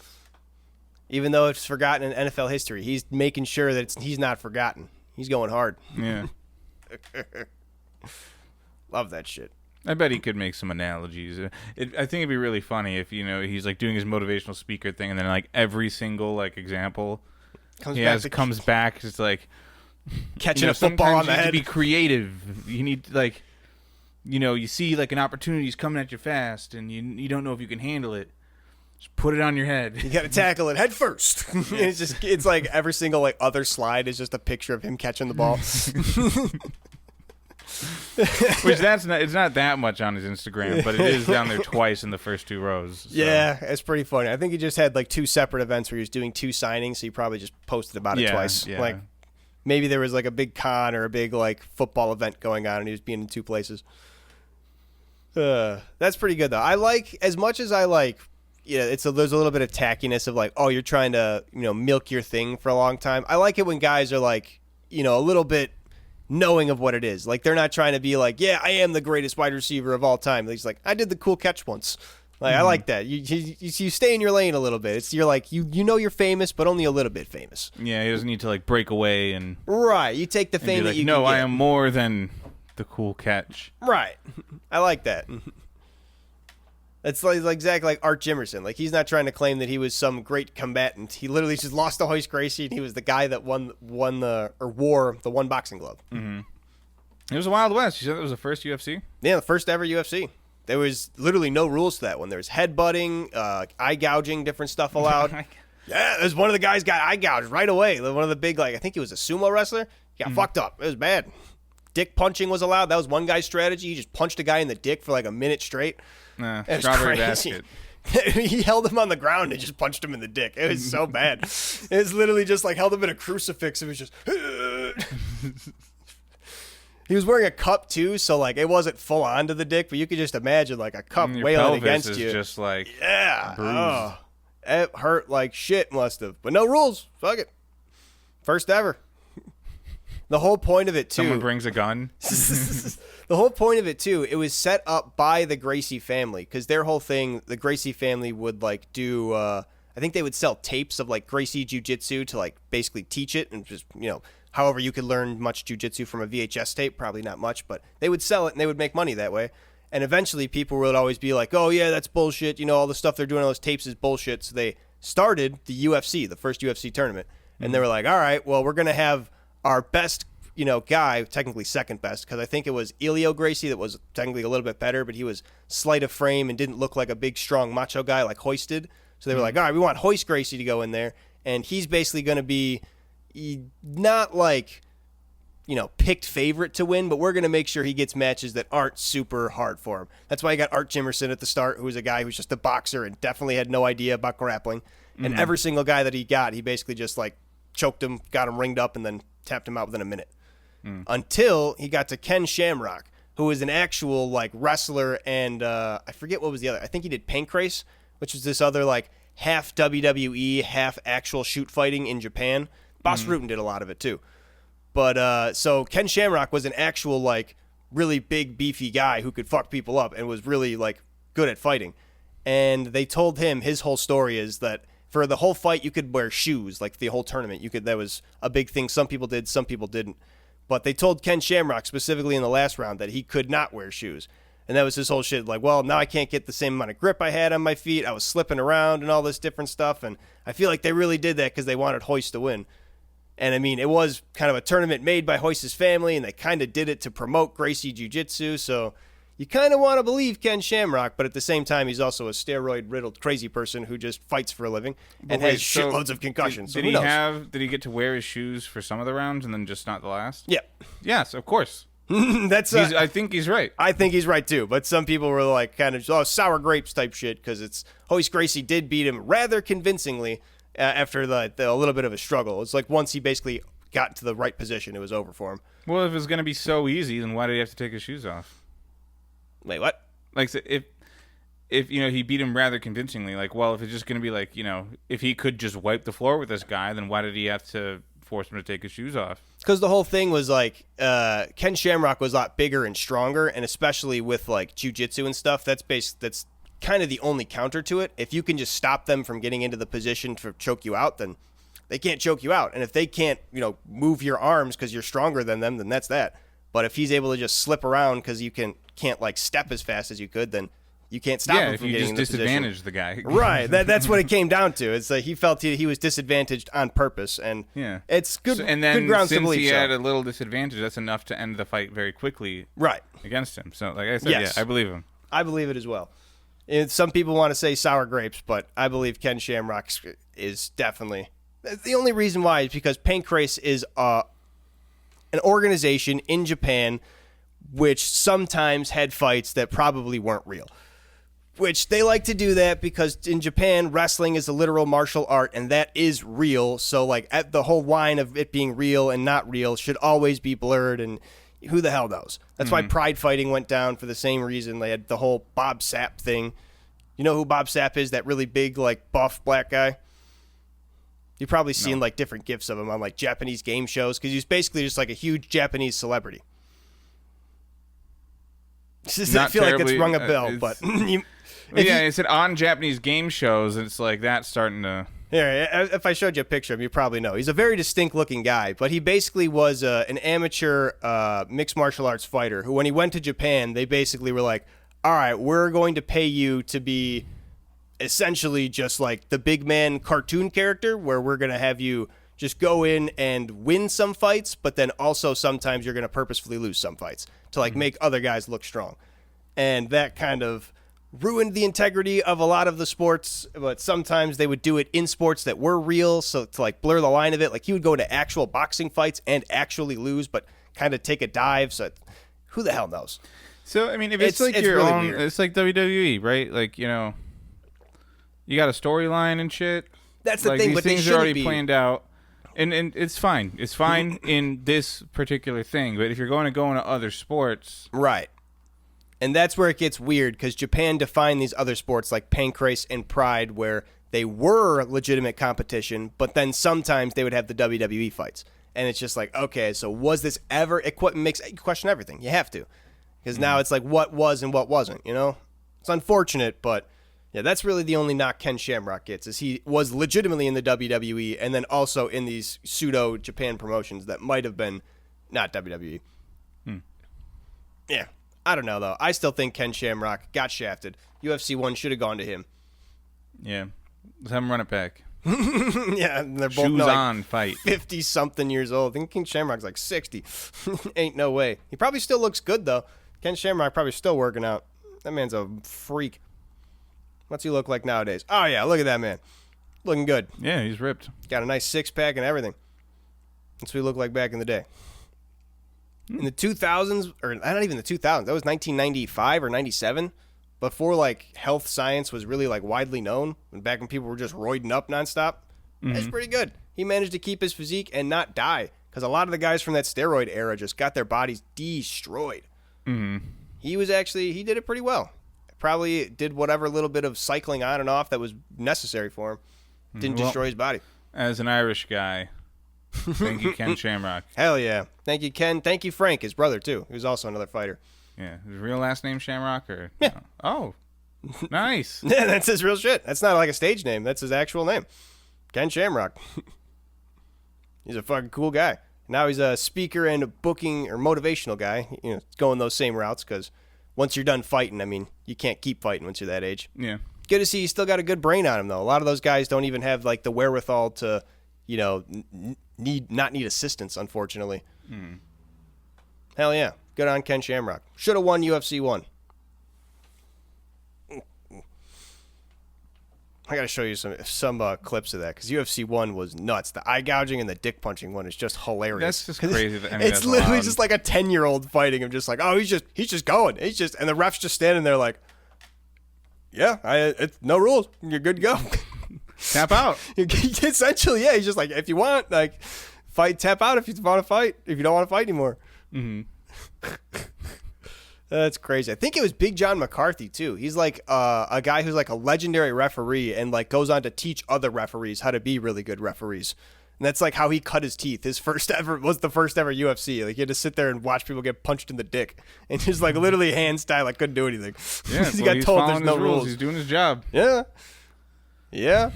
Even though it's forgotten in NFL history, he's making sure that he's not forgotten. He's going hard. Yeah. Love that shit. I bet he could make some analogies. I think it'd be really funny if he's like doing his motivational speaker thing, and then like every single like example comes back. It's like catching a football on the head. To be creative, you need like you see like an opportunity's coming at you fast, and you don't know if you can handle it. Just put it on your head. You got to tackle it head first. It's like every single like other slide is just a picture of him catching the ball. Which it's not that much on his Instagram, but it is down there twice in the first 2 rows. So. Yeah, it's pretty funny. I think he just had like 2 separate events where he was doing 2 signings, so he probably just posted about it twice. Yeah. Like maybe there was like a big con or a big like football event going on, and he was being in 2 places. That's pretty good though. I like, as much as I like, there's a little bit of tackiness of like, oh, you're trying to milk your thing for a long time. I like it when guys are like, a little bit knowing of what it is. Like they're not trying to be like, yeah, I am the greatest wide receiver of all time. He's like, I did the cool catch once. Like I like that. You stay in your lane a little bit. You're like you're famous, but only a little bit famous. Yeah, he doesn't need to like break away and right. You take the fame that you no, can get. I am more than the cool catch. Right. I like that. It's like exactly like Art Jimmerson. Like he's not trying to claim that he was some great combatant. He literally just lost to Hoist Gracie, and he was the guy that wore the one boxing glove. Mm-hmm. It was a Wild West. You said it was the first UFC? Yeah, the first ever UFC. There was literally no rules to that one. There was headbutting, eye gouging, different stuff allowed. Yeah, there's one of the guys got eye gouged right away. One of the big, I think he was a sumo wrestler. He got fucked up. It was bad. Dick punching was allowed. That was one guy's strategy. He just punched a guy in the dick for like a minute straight. Strawberry basket. He held him on the ground and just punched him in the dick. It was so bad. It was literally just like held him in a crucifix. It was just. He was wearing a cup too, so like it wasn't full on to the dick, but you could just imagine like a cup wailing against is you. Just like bruised. Oh, it hurt like shit. Must have, but no rules. Fuck it. First ever. The whole point of it too. Someone brings a gun. The whole point of it too, it was set up by the Gracie family, because their whole thing, the Gracie family would like do. I think they would sell tapes of like Gracie jiu-jitsu to like basically teach it, and just however you could learn much jiu-jitsu from a VHS tape, probably not much, but they would sell it and they would make money that way. And eventually people would always be like, oh yeah, that's bullshit. All the stuff they're doing on those tapes is bullshit. So they started the UFC, the first UFC tournament, and they were like, all right, well, we're gonna have our best guy, technically second best, because I think it was Elio Gracie that was technically a little bit better, but he was slight of frame and didn't look like a big, strong macho guy like Hoist did. So they were like, all right, we want Hoist Gracie to go in there, and he's basically going to be not like, picked favorite to win, but we're going to make sure he gets matches that aren't super hard for him. That's why I got Art Jimmerson at the start, who was a guy who was just a boxer and definitely had no idea about grappling. And every single guy that he got, he basically just like choked him, got him ringed up, and then tapped him out within a minute. Until he got to Ken Shamrock, who was an actual like wrestler, and I forget what was the other. I think he did Pancrase, which is this other like half WWE, half actual shoot fighting in Japan. Bas Rutten did a lot of it too. But so Ken Shamrock was an actual like really big beefy guy who could fuck people up and was really like good at fighting. And they told him his whole story is that for the whole fight you could wear shoes, like the whole tournament. That was a big thing. Some people did, some people didn't. But they told Ken Shamrock specifically in the last round that he could not wear shoes. And that was his whole shit. Like, well, now I can't get the same amount of grip I had on my feet. I was slipping around and all this different stuff. And I feel like they really did that because they wanted Hoist to win. And I mean, it was kind of a tournament made by Hoist's family, and they kind of did it to promote Gracie Jiu-Jitsu. So you kind of want to believe Ken Shamrock, but at the same time, he's also a steroid-riddled crazy person who just fights for a living and has shitloads of concussions. Did he get to wear his shoes for some of the rounds and then just not the last? Yeah. Yes, of course. I think he's right. I think he's right too. But some people were like kind of sour grapes type shit because it's Hoist Gracie did beat him rather convincingly after a little bit of a struggle. It's like once he basically got to the right position, it was over for him. Well, if it was going to be so easy, then why did he have to take his shoes off? Wait, what? Like, if he beat him rather convincingly, like, well, if it's just going to be like, if he could just wipe the floor with this guy, then why did he have to force him to take his shoes off? Because the whole thing was like Ken Shamrock was a lot bigger and stronger, and especially with like jiu-jitsu and stuff, that's kind of the only counter to it. If you can just stop them from getting into the position to choke you out, then they can't choke you out. And if they can't, move your arms because you're stronger than them, then that's that. But if he's able to just slip around because you can't like step as fast as you could, then you can't stop him from getting in the position. Yeah, if you just disadvantage the guy. Right. That's what it came down to. It's like he felt he was disadvantaged on purpose, and it's good. And then good grounds since to believe he had a little disadvantage, that's enough to end the fight very quickly. Right. Against him. So, like I said, yes. I believe him. I believe it as well. And some people want to say sour grapes, but I believe Ken Shamrock is definitely the only reason why is because Pancrase is an organization in Japan which sometimes had fights that probably weren't real. Which they like to do that because in Japan, wrestling is a literal martial art, and that is real. So, like, at the whole line of it being real and not real should always be blurred, and who the hell knows? That's why pride fighting went down for the same reason. They had the whole Bob Sapp thing. You know who Bob Sapp is? That really big, like, buff black guy? You've probably seen, like, different gifs of him on, like, Japanese game shows because he's basically just, like, a huge Japanese celebrity. I feel like it's rung a bell, but... It's on Japanese game shows, and it's like that's starting to... Yeah, if I showed you a picture of him, you probably know. He's a very distinct-looking guy, but he basically was an amateur mixed martial arts fighter who, when he went to Japan, they basically were like, all right, we're going to pay you to be essentially just like the big man cartoon character where we're going to have you just go in and win some fights, but then also sometimes you're going to purposefully lose some fights to like make other guys look strong. And that kind of ruined the integrity of a lot of the sports, but sometimes they would do it in sports that were real, so to like blur the line of it, like he would go into actual boxing fights and actually lose, but kind of take a dive, so who the hell knows? So, I mean, if it's like your really own, weird. It's like WWE, right? Like, you got a storyline and shit. That's the like, thing, these but things they are already be planned out. And it's fine. It's fine in this particular thing, but if you're going to go into other sports... Right. And that's where it gets weird, because Japan defined these other sports like Pancrase and Pride, where they were legitimate competition, but then sometimes they would have the WWE fights. And it's just like, okay, so was this ever... It makes you question everything. You have to. Because now it's like what was and what wasn't, It's unfortunate, but... Yeah, that's really the only knock Ken Shamrock gets, is he was legitimately in the WWE and then also in these pseudo-Japan promotions that might have been not WWE. Yeah, I don't know, though. I still think Ken Shamrock got shafted. UFC 1 should have gone to him. Yeah, let's have him run it back. Yeah, and they're both Shoes on, fight. 50-something years old. I think Ken Shamrock's like 60. Ain't no way. He probably still looks good, though. Ken Shamrock probably still working out. That man's a freak. What's he look like nowadays? Oh, yeah, look at that man. Looking good. Yeah, he's ripped. Got a nice six-pack and everything. That's what he looked like back in the day. In the 2000s, or not even the 2000s, that was 1995 or 97, before, like, health science was really, like, widely known, and back when people were just roiding up nonstop. That's pretty good. He managed to keep his physique and not die, because a lot of the guys from that steroid era just got their bodies destroyed. He did it pretty well. Probably did whatever little bit of cycling on and off that was necessary for him. Didn't destroy his body. As an Irish guy, thank you, Ken Shamrock. Hell yeah. Thank you, Ken. Thank you, Frank, his brother, too. He was also another fighter. Yeah. His real last name Shamrock? Or yeah. No? Oh, nice. Yeah, that's his real shit. That's not like a stage name. That's his actual name. Ken Shamrock. He's a fucking cool guy. Now he's a speaker and a booking or motivational guy. Going those same routes because... Once you're done fighting, I mean, you can't keep fighting once you're that age. Yeah. Good to see he's still got a good brain on him, though. A lot of those guys don't even have, like, the wherewithal to, not need assistance, unfortunately. Hell yeah. Good on Ken Shamrock. Should have won UFC 1. I gotta show you some clips of that because UFC 1 was nuts. The eye gouging and the dick punching one is just hilarious. That's just crazy. It's literally just like a 10-year-old fighting him, just like, oh, he's just going. And the ref's just standing there like, yeah, it's no rules. You're good to go. Tap out. Essentially, yeah. He's just like, if you want, like, fight, tap out if you want to fight. If you don't want to fight anymore. Mm-hmm. That's crazy. I think it was Big John McCarthy too. He's like a guy who's like a legendary referee and like goes on to teach other referees how to be really good referees. And that's like how he cut his teeth. His first ever was the first ever UFC. Like he had to sit there and watch people get punched in the dick, and just like literally hand style, like couldn't do anything. Yeah, he got told there's no rules. He's doing his job. Yeah, yeah.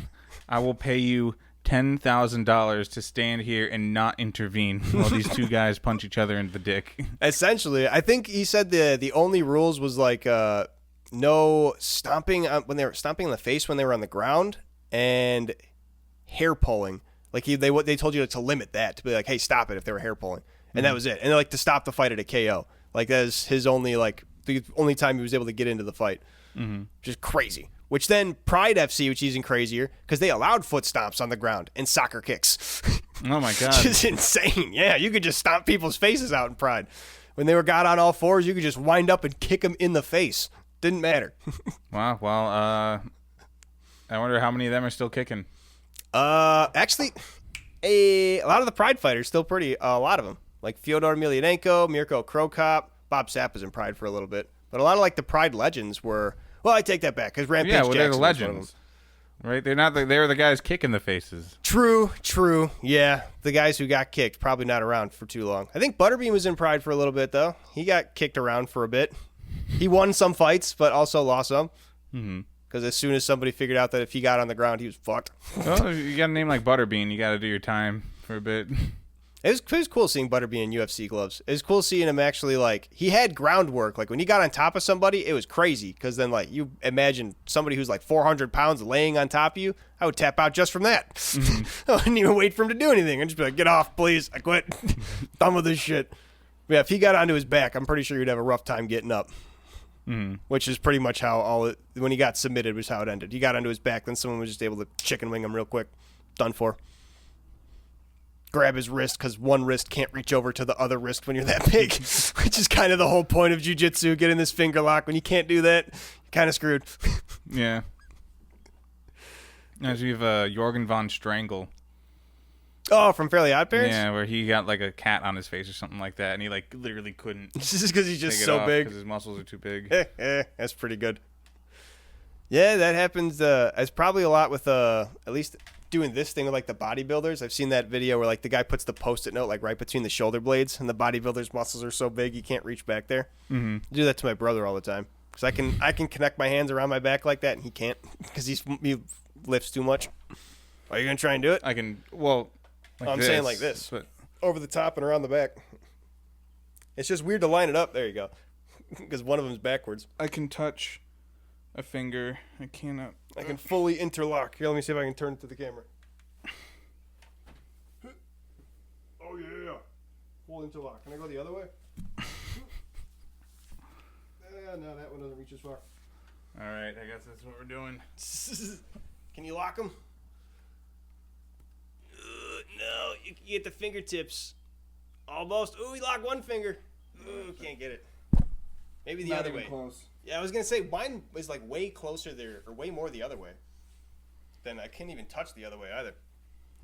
I will pay you $10,000 to stand here and not intervene while these two guys punch each other in the dick. Essentially, I think he said the only rules was like no stomping when they were stomping in the face when they were on the ground and hair pulling. Like they told you to limit that, to be like, hey, stop it if they were hair pulling, and that was it. And like to stop the fight at a KO. Like that is his only the only time he was able to get into the fight, which is crazy. Which then Pride FC, which is even crazier, because they allowed foot stomps on the ground and soccer kicks. Oh, my God. Which is insane. Yeah, you could just stomp people's faces out in Pride. When they got on all fours, you could just wind up and kick them in the face. Didn't matter. Wow. Well, I wonder how many of them are still kicking. Actually, a lot of the Pride fighters still a lot of them. Like Fyodor Emelianenko, Mirko Krokop, Bob Sapp was in Pride for a little bit. But a lot of like the Pride legends were... Well, I take that back because Rampage Jackson they're the legends, right? They're not. They were the guys kicking the faces. True. Yeah, the guys who got kicked probably not around for too long. I think Butterbean was in Pride for a little bit though. He got kicked around for a bit. He won some fights, but also lost some. Because as soon as somebody figured out that if he got on the ground, he was fucked. Well, you got a name like Butterbean, you got to do your time for a bit. It was cool seeing Butterbean in UFC gloves. It was cool seeing him actually, like, he had groundwork. Like, when he got on top of somebody, it was crazy. Because then, like, you imagine somebody who's, like, 400 pounds laying on top of you, I would tap out just from that. I wouldn't even wait for him to do anything. I'd just be like, get off, please. I quit. Done with this shit. But yeah, if he got onto his back, I'm pretty sure he'd have a rough time getting up. Which is pretty much how when he got submitted was how it ended. He got onto his back, then someone was just able to chicken wing him real quick. Done for. Grab his wrist because one wrist can't reach over to the other wrist when you're that big, which is kind of the whole point of jiu-jitsu, getting this finger lock. When you can't do that, you're kind of screwed. Yeah. As we have Jorgen von Strangle. Oh, from Fairly Odd Parents? Yeah, where he got like a cat on his face or something like that, and he like literally couldn't. Just because he's just so big. Because his muscles are too big. That's pretty good. Yeah, that happens. It's probably a lot with at least doing this thing with like the bodybuilders. I've seen that video where like the guy puts the Post-it note like right between the shoulder blades, and the bodybuilder's muscles are so big he can't reach back there. I do that to my brother all the time because I can connect my hands around my back like that, and he can't because he lifts too much. Are you gonna try and do it? I can. Well, like I'm saying like this, but over the top and around the back. It's just weird to line it up. There you go, because one of them's backwards. I can touch a finger. I cannot. I can fully interlock. Here, let me see if I can turn it to the camera. Oh, yeah. Full interlock. Can I go the other way? No, that one doesn't reach as far. All right, I guess that's what we're doing. Can you lock them? No, you get the fingertips. Almost. Ooh, we lock one finger. Ooh, can't get it. Maybe the other way. Close. Yeah, I was going to say, mine is like way closer there, or way more the other way. Then I can't even touch the other way either.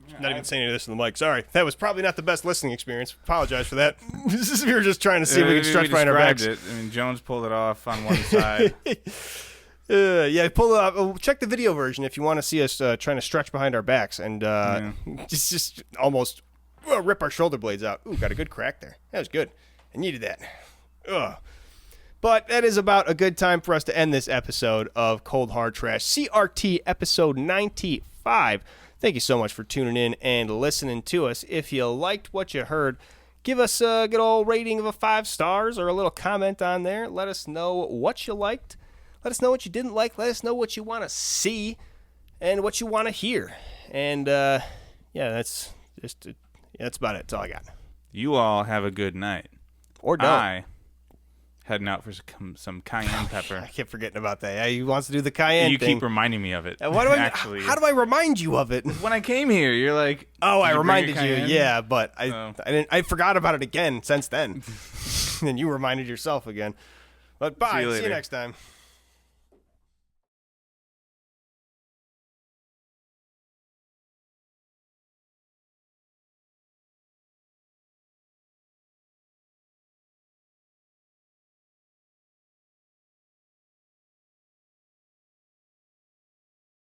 Yeah, not even saying any of this in the mic. Sorry. That was probably not the best listening experience. Apologize for that. We were just trying to see if we could stretch behind our backs. I mean, Jones pulled it off on one side. Yeah, pull it up. Check the video version if you want to see us trying to stretch behind our backs and just almost rip our shoulder blades out. Ooh, got a good crack there. That was good. I needed that. Ugh. But that is about a good time for us to end this episode of Cold Hard Trash, CRT episode 95. Thank you so much for tuning in and listening to us. If you liked what you heard, give us a good old rating of 5 stars or a little comment on there. Let us know what you liked. Let us know what you didn't like. Let us know what you want to see and what you want to hear. And, that's about it. That's all I got. You all have a good night. Or don't. heading out for some cayenne pepper. I keep forgetting about that. Yeah, he wants to do the cayenne And you thing. keep reminding me of it. Why do actually, how do I remind you of it? when I came here, you're like, Oh, I "Did you bring reminded your you. cayenne?" Yeah, but I Oh. didn't. I forgot about it again since then. And you reminded yourself again. But bye. See you later. next time.